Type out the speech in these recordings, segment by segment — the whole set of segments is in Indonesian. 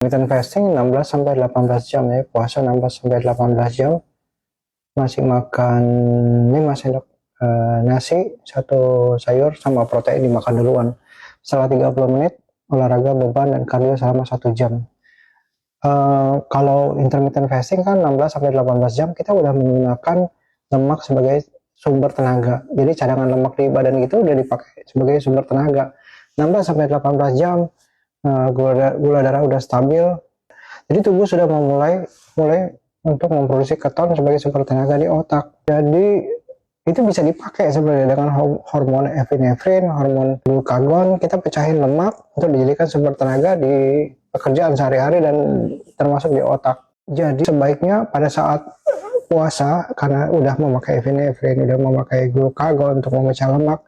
Intermittent fasting 16-18 jam ya, puasa 16-18 jam, masih makan 5 sendok nasi, 1 sayur sama protein dimakan duluan. Setelah 30 menit olahraga beban dan kardio selama 1 jam. Kalau intermittent fasting kan 16-18 jam kita udah menggunakan lemak sebagai sumber tenaga. Jadi cadangan lemak di badan itu udah dipakai sebagai sumber tenaga. 16-18 jam gula darah udah stabil. Jadi tubuh sudah mulai untuk memproduksi keton sebagai sumber tenaga di otak. Jadi itu bisa dipakai sebenarnya dengan hormon epinefrin, hormon glukagon. Kita pecahin lemak untuk dijadikan sumber tenaga di pekerjaan sehari-hari dan termasuk di otak. Jadi sebaiknya pada saat puasa, karena udah memakai epinefrin, udah memakai glukagon untuk memecah lemak,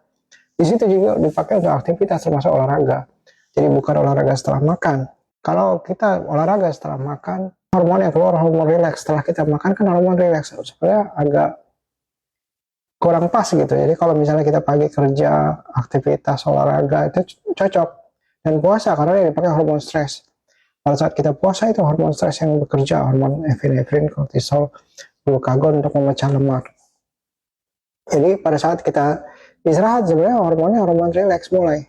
di situ juga dipakai untuk aktivitas termasuk olahraga. Jadi bukan olahraga setelah makan. Kalau kita olahraga setelah makan, hormon yang keluar hormon rileks. Setelah kita makan kan hormon rileks, sebenarnya agak kurang pas gitu. Jadi kalau misalnya kita pagi kerja, aktivitas olahraga itu cocok. Dan puasa karena dipakai hormon stres. Pada saat kita puasa itu hormon stres yang bekerja, hormon epinefrin, kortisol, glukagon untuk memecah lemak. Jadi pada saat kita istirahat sebenarnya hormonnya hormon rileks mulai.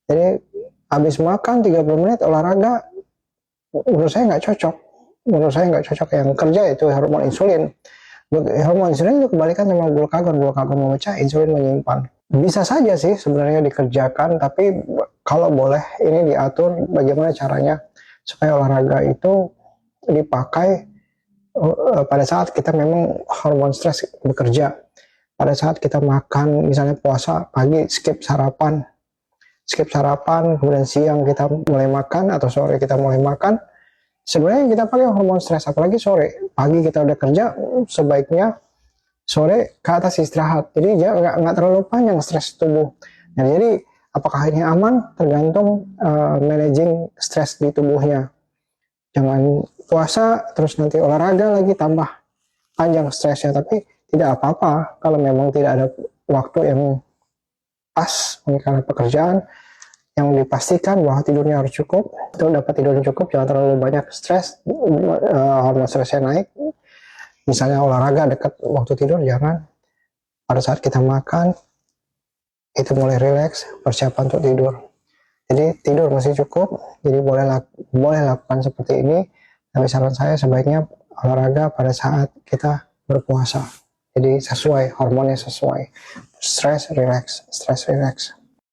Jadi habis makan 30 menit olahraga, menurut saya nggak cocok. Menurut saya nggak cocok. Yang kerja itu hormon insulin. Hormon insulin itu kebalikan sama glukagon. Glukagon memecah, insulin menyimpan. Bisa saja sih sebenarnya dikerjakan, tapi kalau boleh ini diatur bagaimana caranya supaya olahraga itu dipakai pada saat kita memang hormon stres bekerja. Pada saat kita makan, misalnya puasa pagi skip sarapan, kemudian siang kita mulai makan atau sore kita mulai makan, sebenarnya kita pakai hormon stres. Apalagi sore, pagi kita udah kerja, sebaiknya sore ke atas istirahat. Jadi nggak terlalu panjang stres tubuh. Nah, jadi apakah ini aman? Tergantung managing stres di tubuhnya. Jangan puasa terus nanti olahraga lagi tambah panjang stresnya. Tapi tidak apa-apa kalau memang tidak ada waktu yang pas karena pekerjaan, yang dipastikan bahwa tidurnya harus cukup. Itu dapat tidur cukup, jangan terlalu banyak stres, hormon stresnya naik. Misalnya olahraga dekat waktu tidur, jangan. Pada saat kita makan itu mulai rileks, persiapan untuk tidur. Jadi tidur masih cukup, jadi boleh lakukan seperti ini. Tapi saran saya sebaiknya olahraga pada saat kita berpuasa. Jadi sesuai, hormonnya sesuai. Stress, relax.